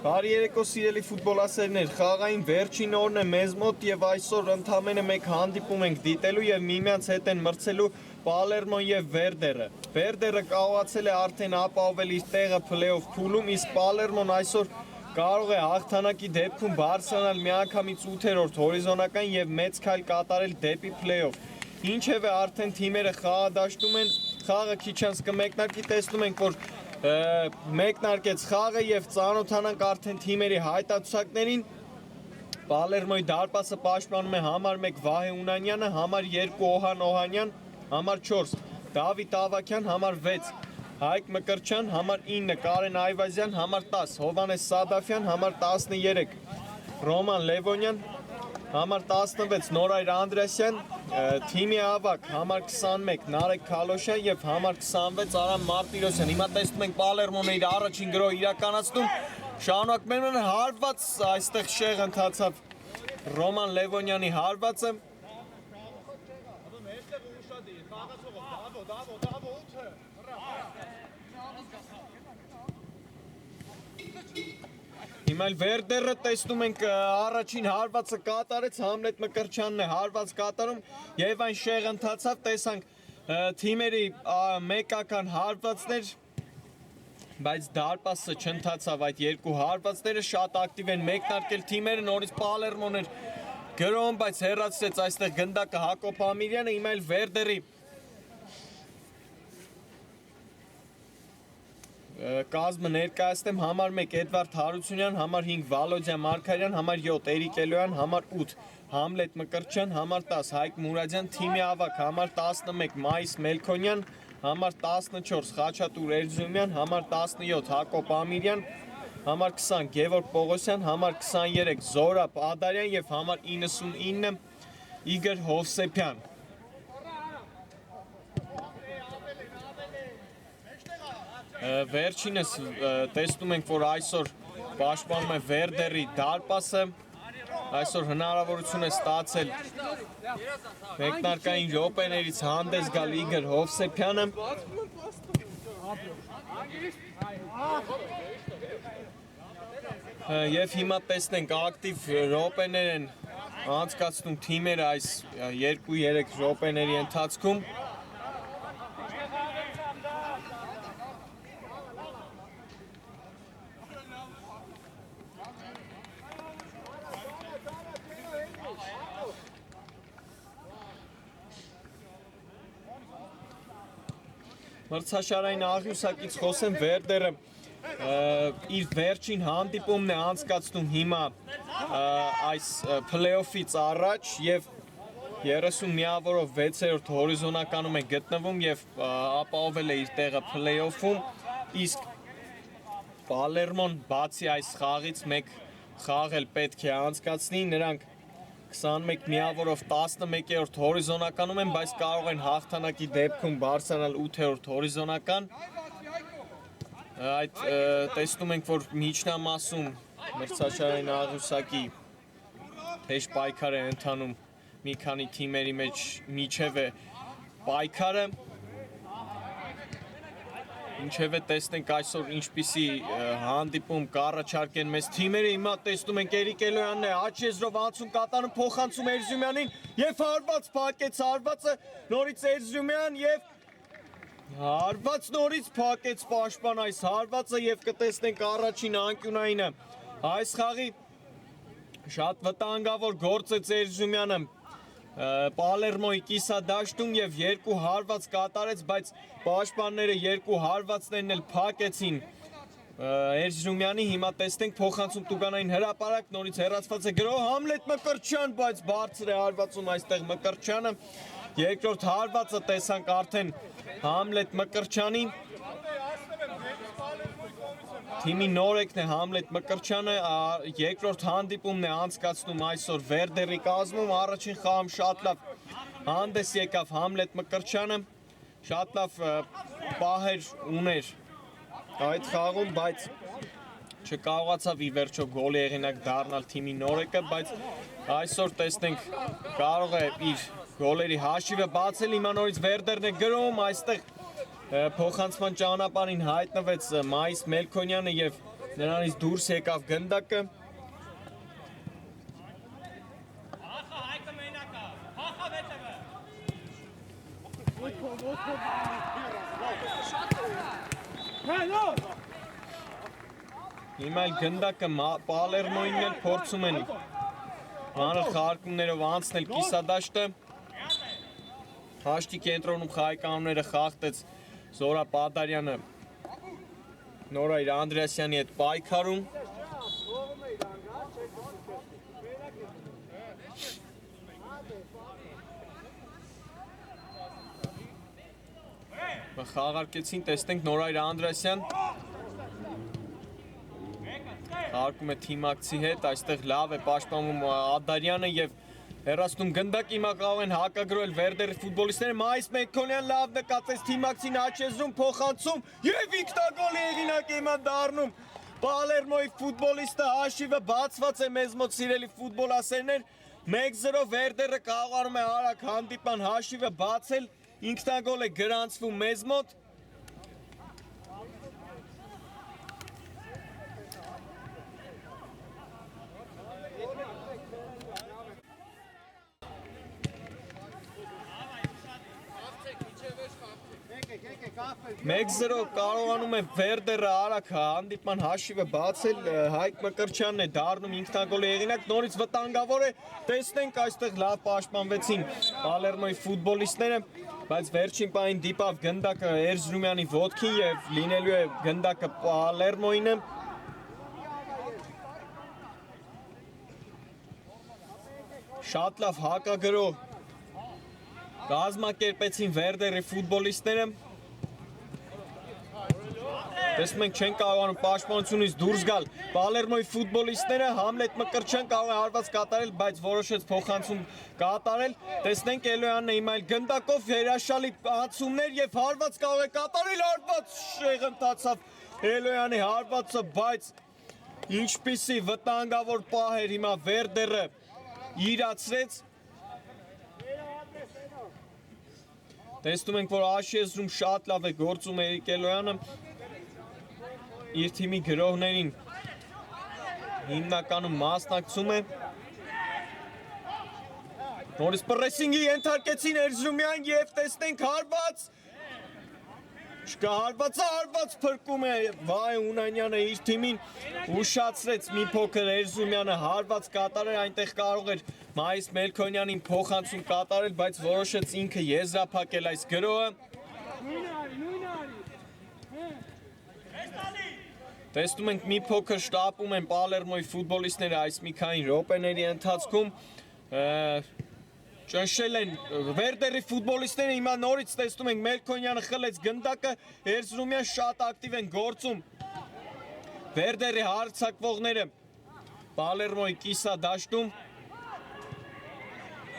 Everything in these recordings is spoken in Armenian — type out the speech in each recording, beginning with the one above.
Բարի երեկո սիրելի ֆուտբոլասերներ, խաղային վերջին օրն է մեզ մոտ եւ այսօր ընդամենը մեկ հանդիպում ենք դիտելու եւ միմյանց հետ են մրցելու Պալերմոն եւ Վերդերը։ Վերդերը կարողացել է արդեն ապահովել իր տեղը փլեյոֆ փուլում, իսկ Պալերմոն այսօր կարող է հաղթանակի դեպքում բարձրանալ միանգամից 8-րդ հորիզոնական եւ մեծ քայլ կատարել դեպի փլեյոֆ։ Ինչևէ արդեն թիմերը խաղադաշտում են, խաղը քիչ անց կմեկնարկի, տեսնում ենք որ մեկնարկեց խաղը եւ ծանոթանանք արդեն թիմերի հայտարարություններին։ Պալերմոյի դարպասը պաշտպանում է համար 1 Վահե Ունանյանը, համար 2 Օհան Օհանյան, համար 4 Դավիթ Ավակյան, համար 6 Հայկ Մկրտչյան, համար 9 Կարեն Այվազյան, համար 10 Հովանես Սադաֆյան, համար 13 Ռոման Լևոնյան, համար 16 Նորայր Անդրեասյան, թիմի ավակ համար 21 Նարեկ Քալոշյան եւ համար 26 Արամ Մարտիրոսյան։ Հիմա տեսնում ենք Պալերմոնը իր առաջին գրոհը իրականացնում։ Շարունակում են հարված, այստեղ շեղ ընթացավ Ռոման Լևոնյանի հարվածը։ Հիմա Վերդերը տեսնում ենք առաջին հարվածը կատարեց, Համլետ Մկրտչյանն է հարված կատարում եւ այն շեղ ընթացավ, տեսանք թիմերի մեկական հարվածներ, բայց դարպասը չընթացավ այդ երկու հարվածները, շատ ակտիվ են մեկնարկել թիմերը, նորից Պալերմոն էր գրոհում, բայց հեռացրեց այստեղ գնդակը Հակոբ Ամիրյանը, հիմա էլ Վերդերի կազմը ներկայացնեմ համար 1 Էդվարդ Հարությունյան, համար 5 Վալոդիա Մարգարյան, համար 7 Էրիկ Էլոյան, համար 8 Համլետ Մկրտչյան, համար 10 Հայկ Մուրադյան, թիմի ավակ համար 11 Մայիս Մելքոնյան, համար 14 Խաչատուր Էրզումյան, համար 17 Հակոբ Ամիրյան, համար 20 Գևորգ Պողոսյան, համար 23 Զորաբ Ադարյան եւ համար 99 Իգոր Հովսեփյան։ Վերջինս տեսնում ենք, որ այսօր պաշտպանում է Վերդերի դարպասը, այսօր հնարավորություն է ստացել մեկնարկային րոպեներից հանդես գալ Իգոր Հովսեփյանը։ Եվ հիմա տեսնենք ակտիվ րոպեներ են անցկացնում թիմերը այս 2-3 րոպեների ընթացքում։ Մրցաշարային աղյուսակից խոսեմ, Վերդերը իր վերջին հանդիպումն է անցկացնում հիմա այս փլեյոֆից առաջ եւ 30 միավորով 6-րդ հորիզոնականում է գտնվում եւ ապահովել է իր տեղը փլեյոֆում, իսկ Պալերմոն բացի այս խաղից մեկ խաղ էլ պետք է անցկացնի, նրանք 21 միավորով 11-րդ հորիզոնականում են, բայց կարող են հաղթանակի դեպքում բարձրանալ 8-րդ հորիզոնական։ Այդ տեսնում ենք, որ միջնամասում մրցաշարային աղյուսակի հեշտ պայքար է ընթանում մի քանի թիմերի մեջ միջև է պայքարը։ Ինչևէ տեսնենք այսօր ինչպիսի հանդիպում կառաջարկեն մեզ թիմերը, հիմա տեսնում ենք Էրիկ Էլոյանն է աջ եզրով անցում կատարում, փոխանցում Էրզումյանին եւ հարված փակեց հարվածը նորից Էրզումյան եւ հարված նորից փակեց պաշտպան այս հարվածը եւ կտեսնենք առաջին անկյունայինը այս խաղի շատ վտանգավոր գործեց Էրզումյանը Պալերմոյի կիսադաշտում եւ երկու հարված կատարեց, բայց պաշտպանները երկու հարվածներն էլ փակեցին Էրզումյանի, հիմա տեսնենք փոխանցում Տուգանային հրապարակ, նորից հեռացված է գրոհ Համլետ Մկրտչյան, բայց բարձր է հարվածում այստեղ Մկրտչյանը, երկրորդ հարվածը տեսանք արդեն Համլետ Մկրտչյանի, թիմի նորեկն է Համլետ Մկրտչյանը, երկրորդ հանդիպումն է անցկացնում այսօր Վերդերի կազմում, առաջին խաղում շատ լավ հանդես եկավ Համլետ Մկրտչյանը, շատ լավ պահեր ուներ այդ խաղում, բայց չկարողացավ ի վերջո գոլի հեղինակ դառնալ թիմի նորեկը, բայց այսօր տեսնենք կարող է իր գոլերի հաշիվը բացել, հիմա նորից Վերդերն է գրում, այստեղ փոխանցման ճանապարհին հայտնվեց Մայիս Մելքոնյանը եւ Նրանից դուրս եկավ գնդակը։ Հիմա էլ գնդակը Պալերմոյին էլ փորձում են մանր խաղարկումներով անցնել կիսադաշտը։ Հաշտի կենտրոնում խաղայկանները խախտեց Զորա Պադարյանը Նորայր Անդրեասյանի հետ պայքարում։ Խաղարկեցին, տեսնենք Նորայր Անդրեասյան խաղարկում է թիմակցի հետ, այստեղ լավ է պաշտպանում Ադարյանը եւ հեռացնում գնդակ, հիմա կարող են հակագրել Վերդերի ֆուտբոլիստները, Մայիս Մեքքոնյան լավ նկատեց թիմակցին աչեզրում, փոխանցում եւ ինքնագոլի հեղինակ հիմա դառնում Պալերմոյի ֆուտբոլիստը, հաշիվը բացված է մեզ մոտ սիրելի ֆուտբոլասերներ, 1-0 Վերդերը կարողանում է արագ հանդիպան հաշիվը բացել, ինքնագոլ է գրանցվում մեզ մոտ։ Մեկ 0 կարողանում է Վերդերը արագ հանդիպման հաշիվը բացել, Հայկ Մկրտչյանն է դառնում ինքնագոլի հեղինակ, նորից վտանգավոր է, տեսնենք այստեղ լավ պաշտպանվեցին Պալերմոյի ֆուտբոլիստները, բայց վերջին պահին դիպավ գնդակը Էրզրումյանի ոտքին եւ լինելու է գնդակը Պալերմոյինը։ Շատ լավ հակագրող կազմակերպեցին Վերդերի ֆուտբոլիստները։ Տեսնում ենք չեն կարողանում պաշտպանությունից դուրս գալ Պալերմոյի ֆուտբոլիստները, Համլետ Մկրտչյան կարող է հարված կատարել, բայց որոշեց փոխանցում կատարել։ Տեսնենք Էլոյանն հիմա էլ գնդակով հրաշալի անցումներ եւ հարված կարող է կատարել, հարված շեղընթացավ Էլոյանի հարվածը, բայց ինչպիսի վտանգավոր պահ էր հիմա Վերդերը իրացրեց։ Տեսնում ենք, որ Աշիեզրում շատ լավ է գործում Էրիկ Էլոյանը իր թիմի գրողներին հիմնականում մասնակցում է։ Նորից պրեսինգի ենթարկեցին Էրզրումյան եւ տեսնենք հարված։ Չկա հարված փրկում է Վայ Ունանյանը իր թիմին ուշացրեց մի փոքր Էրզրումյանը հարված կատարել, այնտեղ կարող էր Մայիս Մելքոնյանին փոխանցում կատարել, բայց որոշեց ինքը եզրափակել այս գրոհը։ Տեսնում ենք մի փոքր շտապում են Պալերմոյի ֆուտբոլիստները այս մի քանի րոպեների ընթացքում ճնշել են Վերդերի ֆուտբոլիստները, հիմա նորից տեսնում ենք Մելքոնյանը խլեց գնդակը, Էրզրումյան շատ ակտիվ են գործում Վերդերի հարձակվողները Պալերմոյի կիսադաշտում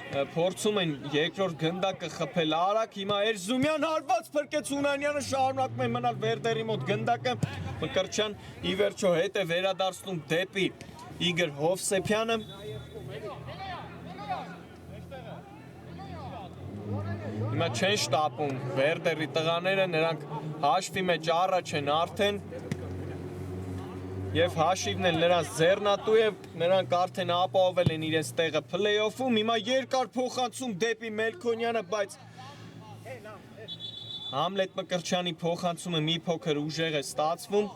փորձում են երկրորդ գնդակը խփել արագ, հիմա Էրզրումյան հարված փրկեց Ունանյանը, շարունակում է մնալ Վերդերի մոտ գնդակը, Մկրտչյան ի վերջո հետ է վերադարձնում դեպի Իգոր Հովսեփյանը։ Հիմա չեն շտապում Վերդերի տղաները, նրանք հաշվի մեջ առաջ են արդեն եւ հաշիվն էլ նրանց ձեռնատու է, նրանք արդեն ապահովել են իրենց տեղը փլեյոֆում, հիմա երկար փոխանցում դեպի Մելքոնյանը, բայց Համլետ Մկրտչյանի փոխանցումը մի փոքր ուժեղ է ստացվում։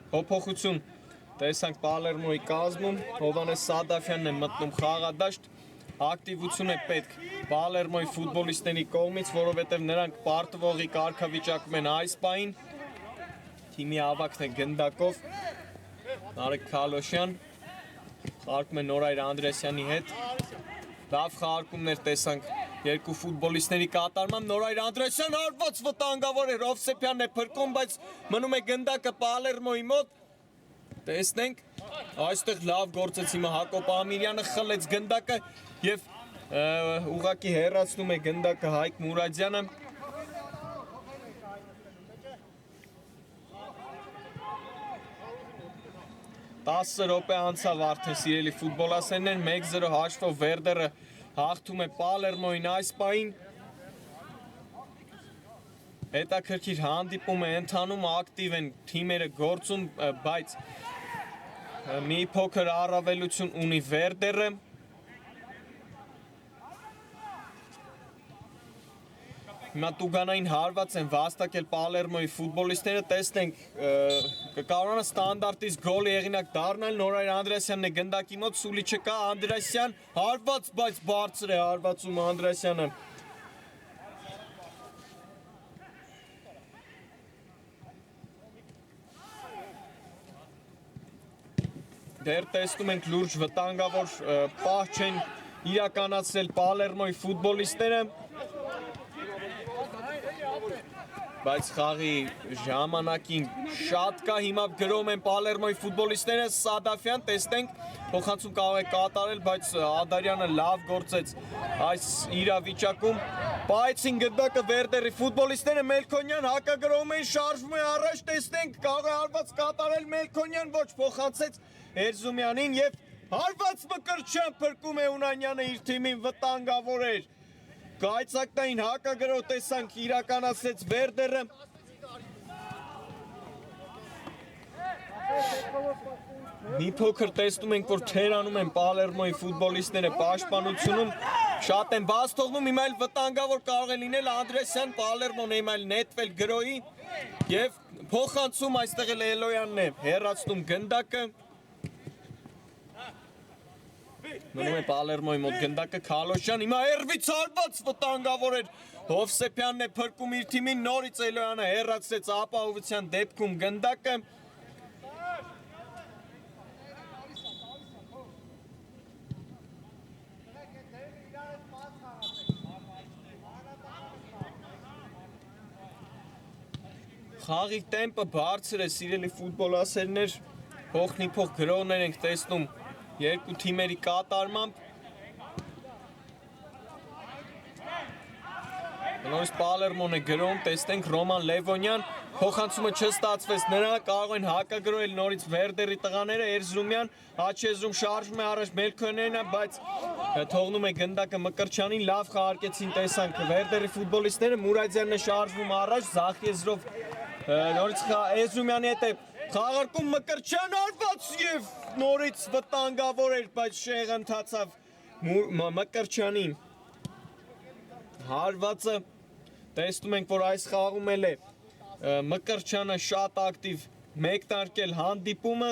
Փոփոխություն տեսանք Պալերմոյի կազմում, Հովհաննես Սադաֆյանն է մտնում խաղադաշտ, ակտիվություն է պետք Պալերմոյի ֆուտբոլիստների կողմից, որովհետև նրանք պարտվողի կարգավիճակում են այս պահին, թիմի ավագն է գնդակով, Նարեկ Քալոշյան, խաղարկում է Նորայր Անդրեասյանի հետ, լավ խաղարկումներ տեսանք երկու ֆուտբոլիստների կատարմամբ, Նորայր Անդրեասյան հարված վտանգավոր էր, Հովսեփյանն է փրկում, բայց մնում է գնդակը Պալերմոյի մոտ, տեսնենք, այստեղ լավ գործեց հիմա Հակոբ Ամիրյանը, խլեց գնդակը եւ ուղղակի հեռացնում է գնդակը Հայկ Մուրադյանը։ Տասը րոպե անցավ արդեն սիրելի ֆուտբոլասերներ, 1-0 հաշվով Վերդերը հաղթում է Պալերմոյին այս պահին։ Հետաքրքիր հանդիպում է ընթանում, ակտիվ են թիմերը գործում, բայց մի փոքր առավելություն ունի Վերդերը։ Հիմա տուգանային հարված են վաստակել Պալերմոյի ֆուտբոլիստները, տեսնենք կկարողանա ստանդարտից գոլի եղինակ դառնալ, Նորայր Անդրեասյանն է գնդակի մոտ, սուլի չկա, Անդրեասյան հարված, բայց բարձր է հարվածում Անդրեասյանը։ Դեռ տեսնում ենք լուրջ վտանգավոր պահ չեն իրականացրել Պալերմոյի ֆուտբոլիստները, բայց խաղի ժամանակին շատ կա, հիմա գրում են Պալերմոյի ֆուտբոլիստները, Սադաֆյան, տեսնենք, փոխանցում կարող է կատարել, բայց Ադարյանը լավ գործեց այս իրավիճակում, պահեցին գնդակը Վերդերի ֆուտբոլիստները, Մելքոնյան հակագրում են, շարժվում է առաջ, տեսնենք, կարող է հարված կատարել Մելքոնյան, ոչ փոխանցեց Էրզումյանին և հարված Մկրտչյան փրկում է Ունանյանը իր թիմին, վտանգավոր էր։ Կայծակնային հակագրով տեսանք իրականացրեց Վերդերը։ Մի փոքր տեսնում ենք, որ թերանում են Պալերմոյի ֆուտբոլիստները պաշտպանությունում, շատ են բաց թողնում, հիմա էլ վտանգավոր կարող է լինել Անդրեասյան, Պալերմոն հիմա էլ նետվել գրոյի և փոխանցում այստեղ էլ Էլոյանն է հեռացնում գնդակը։ Մնում է Պալերմոյի մոտ գնդակը, Քալոշյան, հիմա հեռվից հարված վտանգավոր էր, Հովսեփյանն է փրկում իր թիմին, նորից Էլոյանը հեռացրեց ապահովության դեպքում գնդակը։ Խաղի տեմպը բարձր է, սիրելի ֆուտբոլասերներ, փոխնիփոխ գրոհներ ենք տեսնում երկու թիմերի կատարմամբ։ Նորից Պալերմոն է գրում, տեսնենք Ռոման Լևոնյան, փոխանցումը չստացվեց նրա, կարող են հակագրոհել նորից Վերդերի տղաները, Էրզրումյան, Աչեզրում շարժվում է առաջ Մելքոնյանը, բայց թողնում է գնդակը Մկրտչյանին, լավ խաղարկեցին տեսանք Վերդերի ֆուտբոլիստները, Մուրադյանն է շարժվում առաջ, Զախիեզրով նորից Էրզրումյանի հետ է խաղարկում Մկրտչյան հարված և նորից վտանգավոր էր, բայց շեղը ընթացավ Մկրտչյանին։ Հարվածը տեսնում ենք, որ այս խաղում էլ է Մկրտչյանը շատ ակտիվ մեկնարկել հանդիպումը։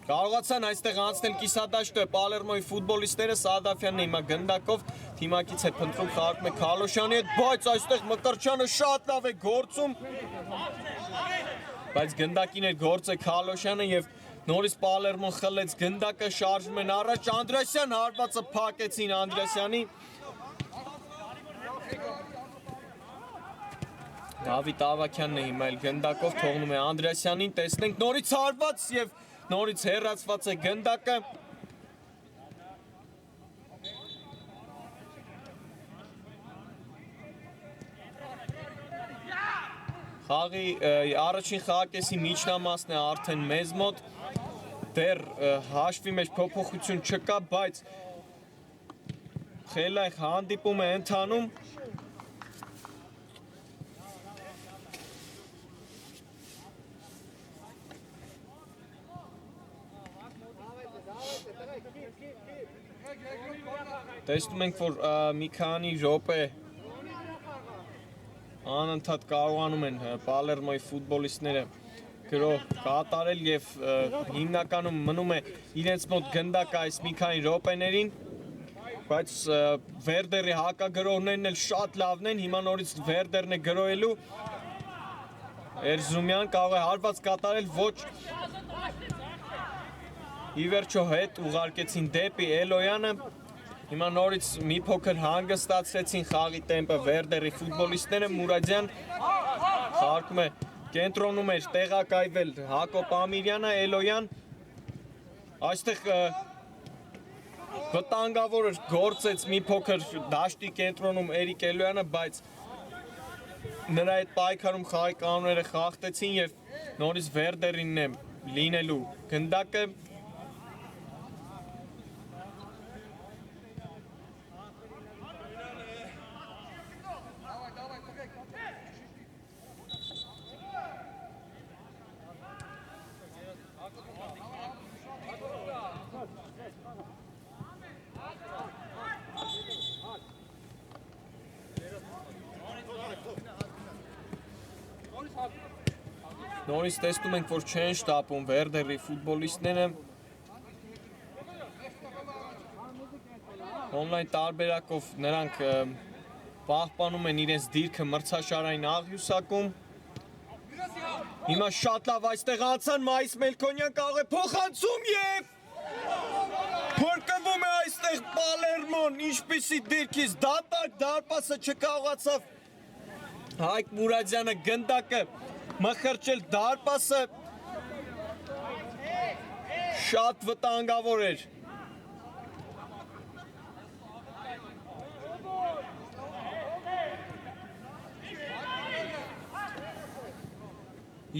Կարողացան այստեղ անցնել կիսադաշտը Պալերմոյի ֆուտբոլիստները, Սադաֆյանն է հիմա գնդակով, թիմակից է փնտրում, խաղարկում է Քալոշյանի հետ, բայց այստեղ Մկրտչյանը շատ լավ է գործում, բայց գնդակին է գործ է Քալոշյանը և նորից Պալերմոն խլեց գնդակը, շարժվում են առաջ, Անդրեասյան հարվածը փակեցին Անդրեասյանի։ Դավիթ Ավագյանն է հիմա էլ գնդակով, թողնում է Անդրեասյանին, տեսնենք նորից հարված և նորից հեռացված է գնդակը։ Խաղի առաջին խաղակեսի միջնամասն է արդեն մեզ մոտ, դեռ հաշվի մեջ փոփոխություն չկա, բայց խելայ հանդիպում է ընթանում։ Տեսնում ենք, որ մի քանի րոպե անընդհատ կարողանում են Պալերմոյի ֆուտբոլիստները գրոհ կատարել և հիմնականում մնում է իրենց մոտ գնդակը այս մի քանի րոպեներին, բայց Վերդերի հակագրոհներն էլ շատ լավն են, հիմա նորից Վերդերն է գրոհելու, Էրզրումյան կարող է հարված կատարել, ոչ, ի վերջո հետ ուղարկեցին դեպի Էլոյանը, հիմա նորից մի փոքր հանգստացրեցին խաղի տեմպը Վերդերի ֆուտբոլիստները, Մուրադյան խաղարկում է, կենտրոնում էր տեղակայվել Հակոբ Ամիրյանը, Էլոյան, այստեղ վտանգավոր գործեց մի փոքր դաշտի կենտրոնում Էրիկ Էլոյանը, բայց նրա այդ պայքարում խաղի կանոնները խախտեցին եւ նորից Վերդերին է լինելու գնդակը Նորից տեսնում ենք, որ չեն շտապում Վերդերի ֆուտբոլիստները Օնլայն տարբերակով նրանք պահպանում են իրենց դիրքը մրցաշարային աղյուսակում Հիմա շատ լավ այստեղ անցան Մայիս Մելքոնյան կարող է փոխանցում եւ փրկվում է այստեղ Պալերմոն ինչպիսի դիրքից դատարկ դարպասը չկարողացավ Հայկ Մուրադյանը գնդակը մխրճել դարպասը շատ վտանգավոր էր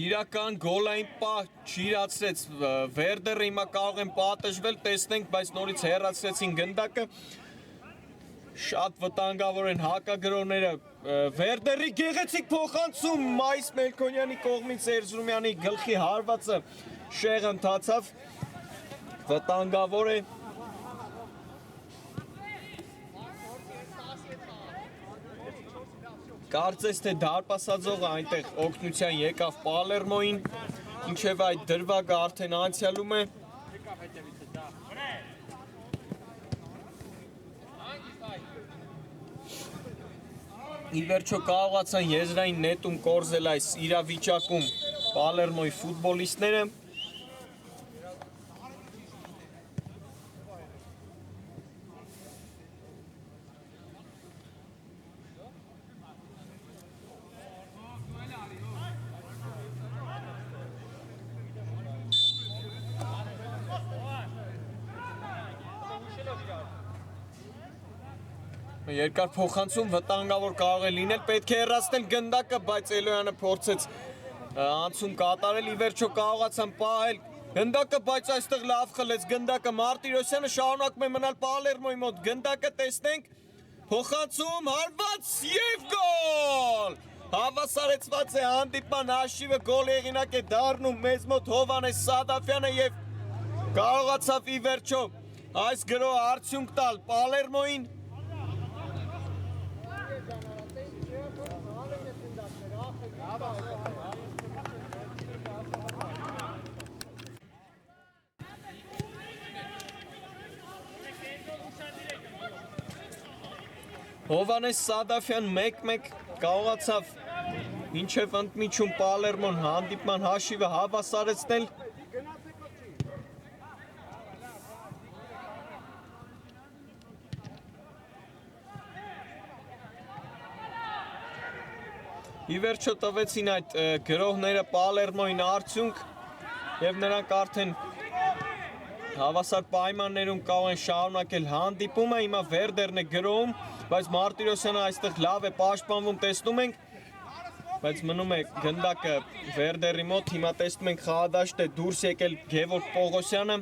Իրական գոլային պահ չիրացրեց Վերդերը հիմա կարող են պատժվել տեսնենք բայց նորից հեռացրեցին գնդակը Շատ վտանգավոր են հակագրողները Վերդերի գեղեցիկ փոխանցում Մայիս Մելքոնյանի կողմից Էրզրումյանի գլխի հարվածը շեղ ընթացավ վտանգավոր է Կարծես թե դարպասաձողը այնտեղ օգնության եկավ Պալերմոին ինչև այդ դրվագը արդեն անցյալում է Ի վերջո կարողացան եզրային նետում կորզել այս իրավիճակում Պալերմոյի ֆուտբոլիստները Երկար փոխանցում վտանգավոր կարող է լինել, պետք է հեռացնել գնդակը, բայց Էլոյանը փորձեց անցում կատարել, ի վերջո կարողացան պահել գնդակը, բայց այստեղ լավ խլեց գնդակը, Մարտիրոսյանը շարունակում է մնալ Պալերմոյի մոտ, գնդակը տեսնենք, փոխանցում, հարված և գոլ! Հավասարեցված է հանդիպման հաշիվը, գոլ եղինակ է դառնում մեզ մոտ Հովհաննես Սադաֆյանը և կարողացավ ի վերջո այս գրոհը արդյունք տալ Պալերմոյին Հովհաննես Սադաֆյան 1-1 կարողացավ ինչև ընդմիջում Պալերմոն հանդիպման հաշիվը հավասարեցնել Ի վերջո տվեցին այդ գրոհները Պալերմոյին արդյունք և նրանք արդեն հավասար պայմաններում կարող են շարունակել հանդիպումը, հիմա Վերդերն է գրոհում, բայց Մարտիրոսյանը այստեղ լավ է պաշտպանվում, տեսնում ենք, բայց մնում է գնդակը Վերդերի մոտ, հիմա տեսնում ենք խաղադաշտ է դուրս եկել Գևորգ Պողոսյանը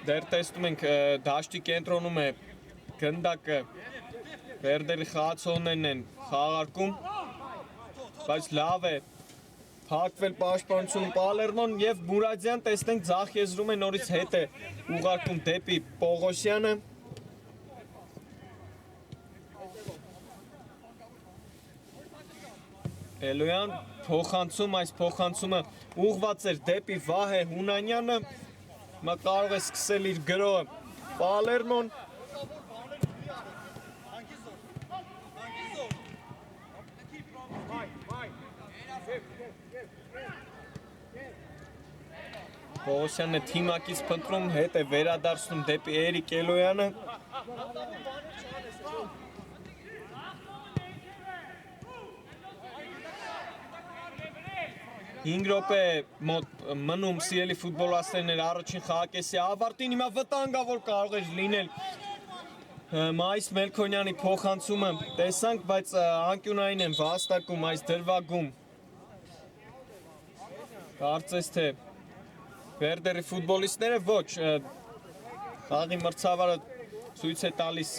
Դեռ տեսնում ենք դաշտի կենտրոնում է գնդակը Վերդերի խաղացողներն են խաղարկում, բայց լավ է փակվել պաշտպանություն Պալերմոն և Մուրադյան տեսնենք ձախ եզրում է նորից հետ է ուղարկում դեպի Պողոսյանը Էլոյան փոխանցում, այս փոխանցումը ուղղված էր դեպի Վահե Հունանյանը Մա կարող է սկսել իր գրոհը Պալերմոն Պողոսյանն է թիմակից փնտրում, հետ է վերադարձնում դեպի Էրիկ Էլոյանը 5 րոպե մոտ մնում սիրելի ֆուտբոլաստերներ առաջին խաղակեսի ավարտին, հիմա վտանգավոր կարող էր լինել Մայիս Մելքոնյանի փոխանցումը տեսանք, բայց անկյունային են վաստակում այս դրվագում։ Կարծես թե Վերդերի ֆուտբոլիստները ոչ, խաղի մրցավարը ցույց է տալիս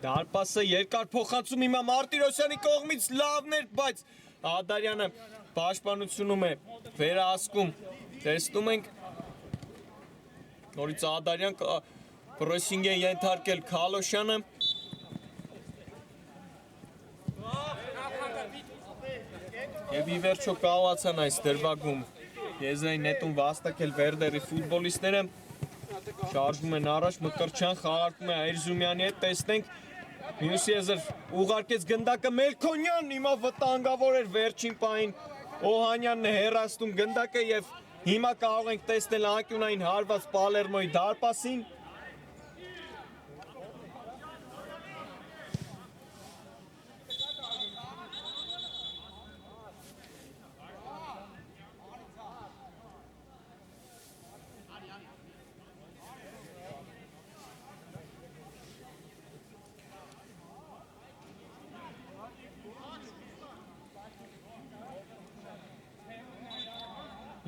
դարպասը երկար փոխանցում հիմա Մարտիրոսյանի կողմից լավն էր, բայց Ադարյանը պաշտպանությունում է վերահսկում։ Տեսնում ենք նորից Ադարյան պրեսինգ է ենթարկել Քալոշյանը։ Եվ ի վերջո կարողացան այս դրվագում եզրային նետում վաստակել Վերդերի ֆուտբոլիստները։ Շարժվում են առաջ, Մկրտչյան խաղարկում է Այրզումյանի հետ, տեսնենք մյուս եզր ուղարկեց գնդակը Մելքոնյանն, հիմա վտանգավոր էր վերջին պահին Օհանյանն է հեռացնում գնդակը եւ հիմա կարող ենք տեսնել անկյունային հարված Պալերմոյի դարպասին։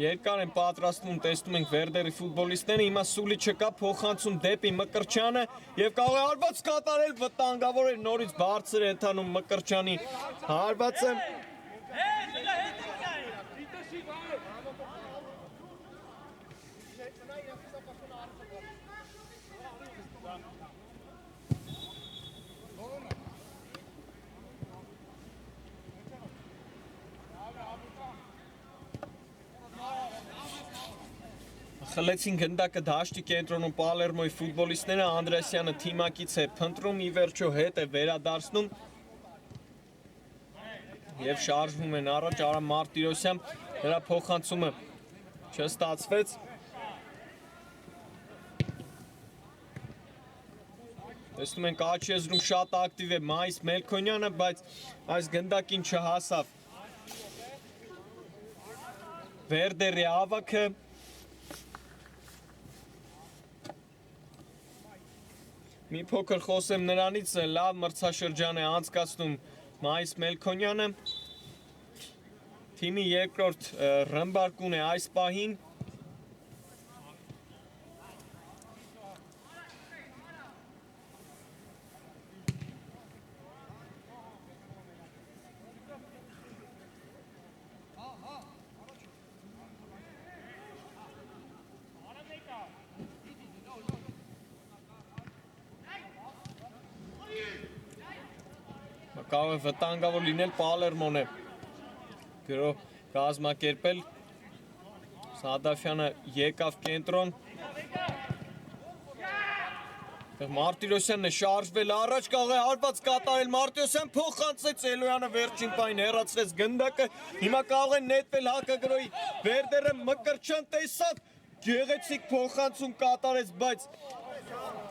Երկար են պատրաստվում, տեսնում ենք Վերդերի ֆուտբոլիստները, հիմա Սուլիչը կա փոխանցում դեպի Մկրտչյանը եւ կարող է հարված կատարել, վտանգավոր էր, նորից բարձր է ընթանում Մկրտչյանի հարվածը։ Խլեցին գնդակը դաշտի կենտրոնում Պալերմոյի ֆուտբոլիստները, Անդրեսյանը թիմակից է փնտրում, ի վերջո հետ է վերադարձնում եւ շարժվում են առաջ Արամ Մարտիրոսյան, նրա փոխանցումը չստացվեց։ Տեսնում ենք աջ եզրում շատ ակտիվ է Մայիս Մելքոնյանը, բայց այս գնդակին չհասավ Վերդերի ավագը։ Մի փոքր խոսեմ նրանից, լավ մրցաշրջան է անցկացնում Մայիս Մելքոնյանը, թիմի երկրորդ ռմբարկուն է այս պահին, կարող է վտանգավոր լինել Պալերմոն է գրով կազմակերպել, Սադաֆյանը եկավ կենտրոն, Մարտիրոսյանն է շարժվել առաջ, կարող է հարված կատարել, Մարտիրոսյան փոխանցեց, Էլոյանը վերջին պահին հեռացրեց գնդակը, հիմա կարող է նետվել հակագրոյի Վերդերը, Մկրտչյան տեսավ, գեղեցիկ փոխանցում կատարեց, բայց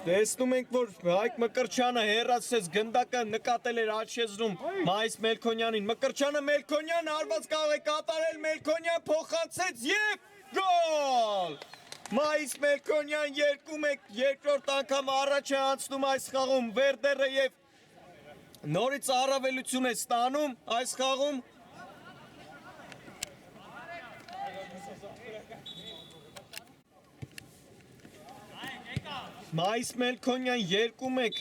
տեսնում ենք, որ Հայկ Մկրտչյանը հեռացրեց գնդակը, նկատել էր աջ եզրում Մայիս Մելքոնյանին, Մկրտչյանը Մելքոնյան հարված կարող է կատարել, Մելքոնյան փոխանցեց եւ գոլ! Մայիս Մելքոնյան 2-1 երկրորդ անգամ առաջ է անցնում այս խաղում Վերդերը եւ նորից առավելություն է ստանում այս խաղում։ Մայիս Մելքոնյան 2-1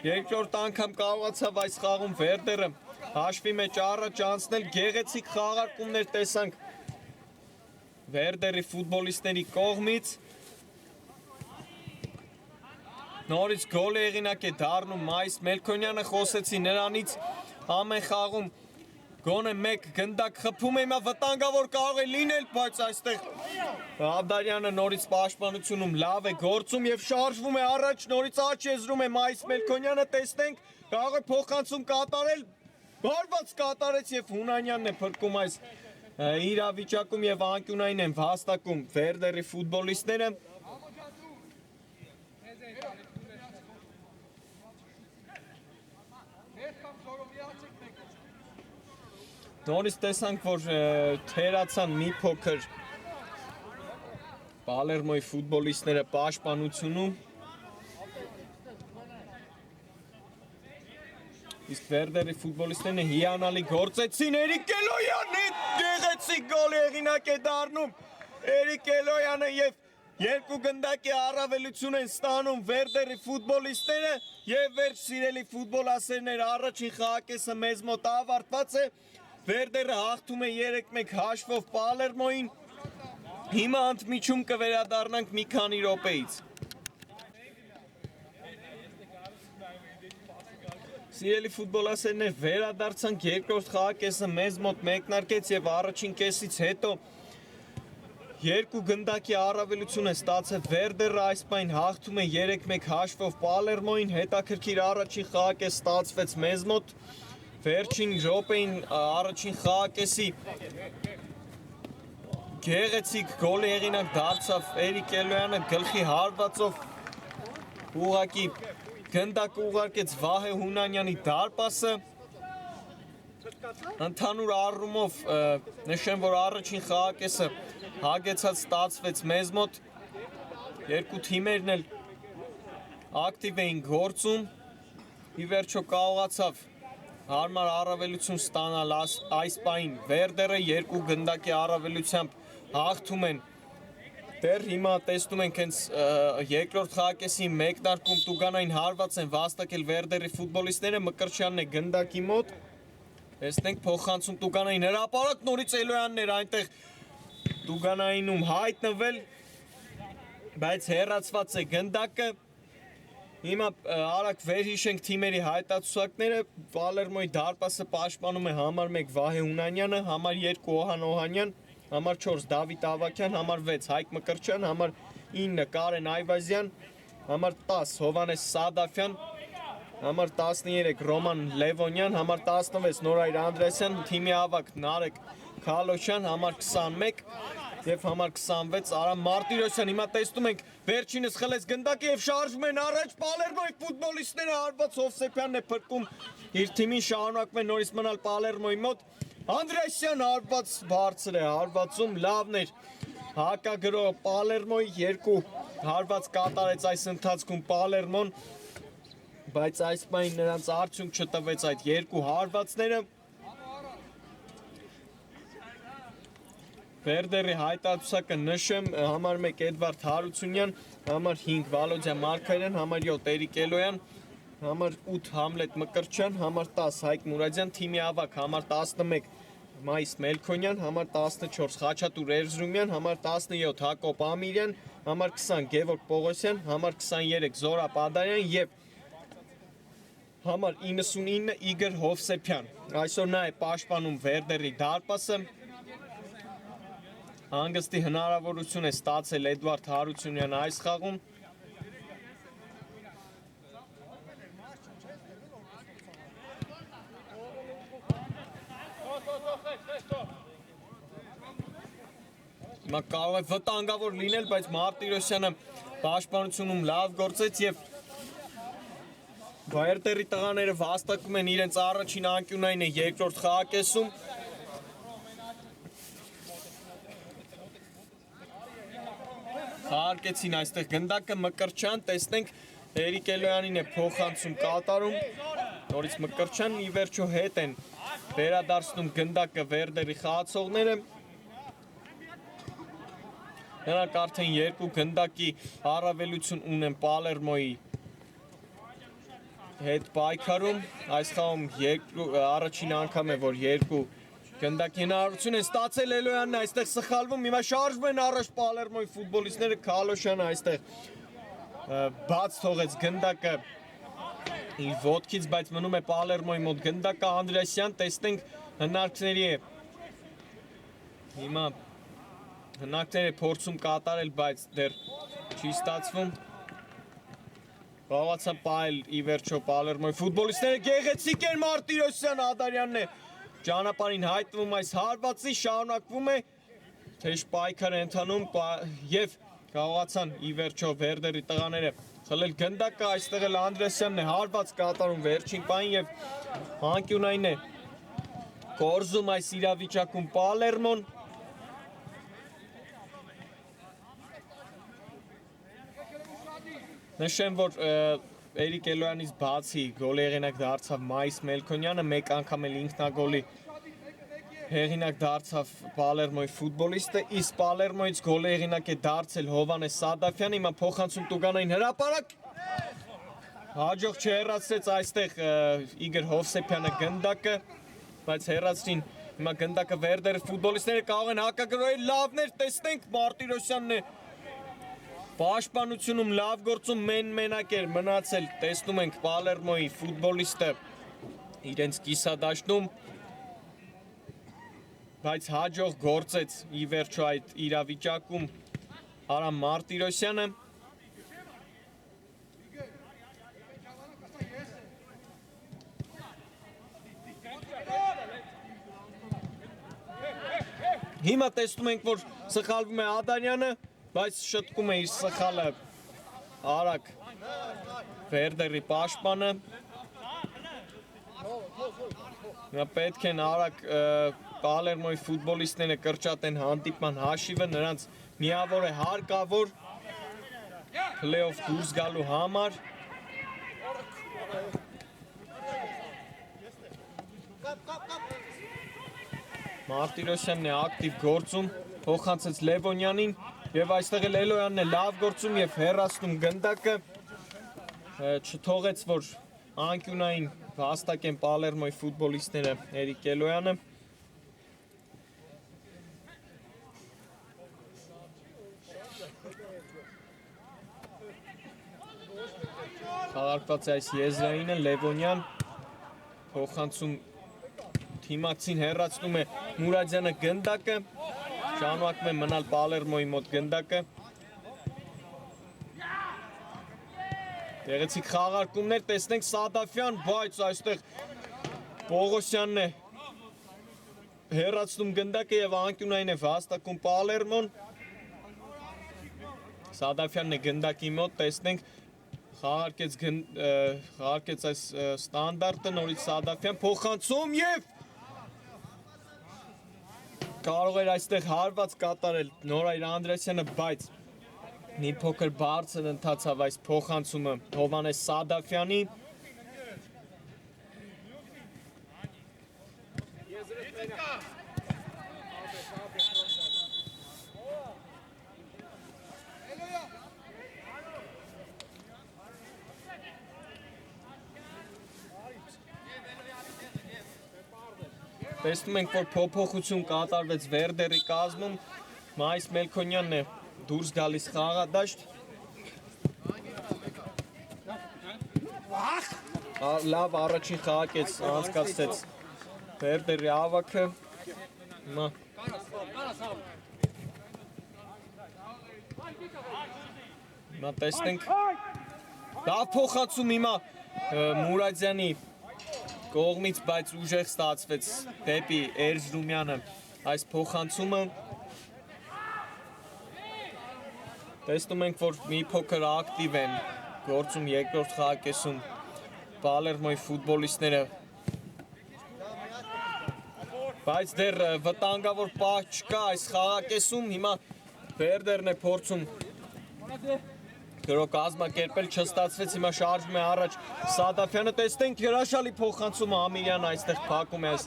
երկրորդ անգամ կարողացավ այս խաղում Վերդերը հաշվի մեջ առաջ անցնել, գեղեցիկ խաղարկումներ տեսանք Վերդերի ֆուտբոլիստների կողմից, նորից գոլի հեղինակ է դառնում Մայիս Մելքոնյանը, խոսեցի նրանից ամեն խաղում գոնե մեկ գնդակ խփում է, հիմա վտանգավոր կարող է լինել, բայց այստեղ Աբդարյանը նորից պաշտպանությունում լավ է գործում եւ շարժվում է առաջ, նորից աջ եզրում է Մայիս Մելքոնյանը, տեսնենք, կարող է փոխանցում կատարել, հարված կատարեց եւ Հունանյանն է փրկում այս իրավիճակում եւ անկյունային են վաստակում Վերդերի ֆուտբոլիստները։ Նորից տեսանք, որ թերացան մի փոքր Պալերմոյի ֆուտբոլիստները պաշտպանությունում։ Իսկ Վերդերի ֆուտբոլիստները հիանալի գործեցին, Էրիկ Էլոյանը գեղեցիկ գոլ հեղինակ է դառնում։ Էրիկ Էլոյանը եւ երկու գնդակի առավելություն են ստանում Վերդերի ֆուտբոլիստները եւ վերջ սիրելի ֆուտբոլասերներ առաջին խաղակեսը մեզ մոտ ավարտված է։ Վերդերը հաղթում է 3-1 հաշվով Պալերմոյին։ Հիմա ընդմիջում կվերադառնանք մի քանի րոպեից։ Սիրելի ֆուտբոլասերներ, վերադարձանք երկրորդ խաղակեսը մեզ մոտ մեկնարկեց եւ առաջին կեսից հետո երկու գնդակի առավելություն է ստացել Վերդերը այս պայն հաղթում է 3-1 հաշվով Պալերմոյին, հետաքրքիր առաջին խաղակես ստացվեց մեզ մոտ, վերջին րոպեին առաջին խաղակեսի գեղեցիկ գոլի հեղինակ դարձավ Էրիկ Էլոյանը գլխի հարվածով ուղղակի գնդակը ուղարկեց Վահե Հունանյանի դարպասը։ Ընդհանուր առումով նշեմ, որ առաջին խաղակեսը հագեցած ստացվեց մեզ մոտ, երկու թիմերն էլ ակտիվ էին գործում, ի վերջո կարողացավ հարմար առավելություն ստանալ այս պահին Վերդերը, երկու գնդակի առավելությամբ հաղթում են։ Դեռ հիմա տեսնում ենք հենց երկրորդ խաղակեսի մեկնարկում տուգանային հարված են վաստակել Վերդերի ֆուտբոլիստները, Մկրտչյանն է գնդակի մոտ։ Տեսնենք փոխանցում տուգանային հրապարակ, նորից Էլոյանն էր այնտեղ տուգանայինում հայտնվել, բայց հեռացված է գնդակը։ Հիմա արագ վերհիշենք թիմերի հայտարարությունները, Պալերմոյի դարպասը պաշտպանում է համար 1 Վահե Հունանյանը, համար 2 Օհան Օհանյան, համար 4 Դավիթ Ավագյան, համար 6 Հայկ Մկրտչյան, համար 9 Կարեն Այվազյան, համար 10 Հովանես Սադաֆյան, համար 13 Ռոման Լևոնյան, համար 16 Նորայր Անդրեասյան, թիմի ավագ Նարեկ Քալոշյան, համար 21 եւ համար 26 Արամ Մարտիրոսյան։ Հիմա տեսնում ենք վերջինս խլեց գնդակը եւ շարժվում են առաջ Պալերմոյի ֆուտբոլիստները, Հարված Հովսեփյանն է փրկում իր թիմին, շարունակում է նորից մնալ Պալերմոյի մոտ։ Անդրեասյան հարված բարձր է հարվածում, լավն էր հակագրող Պալերմոյի, երկու հարված կատարեց այս ընթացքում Պալերմոն, բայց այս պայն նրանց արդյունք չտվեց այդ երկու հարվածները։ Վերդերի հայտարարությանը նշեմ, համար 1 Էդվարդ Հարությունյան, համար 5 Վալոդիա Մարկարյան, համար 7 Էրիկ Էլոյան, համար 8 Համլետ Մկրտչյան, համար 10 Հայկ Մուրադյան, թիմի ավագ համար 11 Մայիս Մելքոնյան, համար 14 Խաչատուր Էրզրումյան, համար 17 Հակոբ Ամիրյան, համար 20 Գևորգ Պողոսյան, համար 23 Զորապ Ադարյան եւ համար 99 Իգոր Հովսեփյան։ Այսօր նա է պաշտպանում Վերդերի դարպասը։ Հանգստի հնարավորություն է ստացել Էդվարդ Հարությունյանը այս խաղում։ Հիմա կարող է վտանգավոր լինել, բայց Մարտիրոսյանը պաշտպանությունում լավ գործեց եւ Վերդերի տղաները վաստակում են իրենց առաջին անկյունային է երկրորդ խաղակեսում։ Խաղարկեցին այստեղ գնդակը Մկրտչյան, տեսնենք Էրիկ Էլոյանին է փոխանցում կատարում, նորից Մկրտչյան, ի վերջո հետ են վերադարձնում գնդակը Վերդերի խաղացողները։ Նրանք արդեն երկու գնդակի առավելություն ունեն Պալերմոյի հետ պայքարում, այս խաղում առաջին անգամ է, որ երկու գնդակի հնարավորություն են ստացել, Էլոյանն այստեղ սխալվում, հիմա շարժվում են առաջ Պալերմոյի ֆուտբոլիստները, Քալոշյանը այստեղ բաց թողեց գնդակը իր ոտքից, բայց մնում է Պալերմոյի մոտ գնդակը, Անդրեասյան, տեսնենք հնարքների է, հիմա հնարքներ է փորձում կատարել, բայց դեռ չի ստացվում, կարողացան պահել ի վերջո Պալերմոյի ֆուտբոլիստները, գեղեցիկ են Մարտիրոսյան, Ադարյանն է ճանապարհին հայտնվում այս հարվածի, շարունակվում է թեժ պայքար է ընթանում եւ կարողացան ի վերջո Վերդերի տղաները խլել գնդակը, այստեղ էլ Անդրեասյանն է հարված կատարում վերջին պահին եւ անկյունային է կորզում այս իրավիճակում Պալերմոն։ Նշեմ, որ Էրիկ Էլոյանից բացի գոլի հեղինակ դարձավ Մայիս Մելքոնյանը, մեկ անգամ էլ ինքնագոլի հեղինակ դարձավ Պալերմոյի ֆուտբոլիստը, իսկ Պալերմոյից գոլի հեղինակ է դարձել Հովանես Սադաֆյանը, հիմա փոխանցում Տուգանային հրապարակ։ Հաջող չհեռացրեց այստեղ Իգոր Հովսեփյանը գնդակը, բայց հեռացրին հիմա գնդակը Վերդերի ֆուտբոլիստները կարող են հակակրոյել լավներ, տեսնենք Մարտիրոսյանն է Պաշտպանությունում լավ գործում մենակ էր մնացել, տեսնում ենք Պալերմոյի ֆուտբոլիստը իրենց կիսադաշտում, բայց հաջող գործեց ի վերջո այդ իրավիճակում Արամ Մարտիրոսյանը։ Հիմա տեսնում ենք, որ սխալվում է Ադանյանը, բայց շտկում է իր սխալը արագ Վերդերի պաշտպանը։ Պետք են արագ Պալերմոյի ֆուտբոլիստները կրճատեն հանդիպման հաշիվը, նրանց միավոր է հարկավոր փլեյօֆ դուրս գալու համար։ Մարտիրոսյանն է ակտիվ գործում, փոխանցեց Լևոնյանին եւ այստեղ էլ Էլոյանն է լավ գործում եւ հեռացնում գնդակը, չթողեց որ անկյունային հաստակեն Պալերմոյի ֆուտբոլիստները Էրիկ Էլոյանը։ Խաղարկված է այս եզրայինը, Լևոնյան փոխանցում թիմակցին հեռացնում է Մուրադյանը գնդակը, շարունակում է մնալ Պալերմոյի մոտ գնդակը։ Տեղեցիկ խաղարկումներ, տեսնենք Սադաֆյան, բայց այստեղ Պողոսյանն է հեռացնում գնդակը եւ անկյունային է հաստակում Պալերմոն։ Սադաֆյանն է գնդակի մոտ, տեսնենք խաղարկեց այս ստանդարտը, նորից Սադաֆյան փոխանցում եւ կարող էր այստեղ հարված կատարել Նորայր Անդրեսյանը, բայց մի փոքր բարձր ընթացավ այս փոխանցումը Հովանես Սադաֆյանի։ Տեսնում ենք, որ փոփոխություն կատարվեց Վերդերի կազմում, Մայիս Մելքոնյանն է դուրս գալիս խաղադաշտ։ Լավ առաջին խաղակեց անցկացրեց Վերդերի ավագը։ Հիմա տեսնենք լավ փոխանցում հիմա Մուրադյանի կողմից, բայց ուժեղ ստացվեց դեպի Էրզրումյանը այս փոխանցումը։ Տեսնում ենք, որ մի փոքր ակտիվ են գործում երկրորդ խաղակեսում Պալերմոյի ֆուտբոլիստները, բայց դեռ վտանգավոր պահ չկա այս խաղակեսում, հիմա Վերդերն է փորձում կազմակերպել, չստացվեց, հիմա շարժվում է առաջ Սադաֆյանը, տեսնենք հրաշալի փոխանցումը Ամիրյանը այստեղ փակում է այս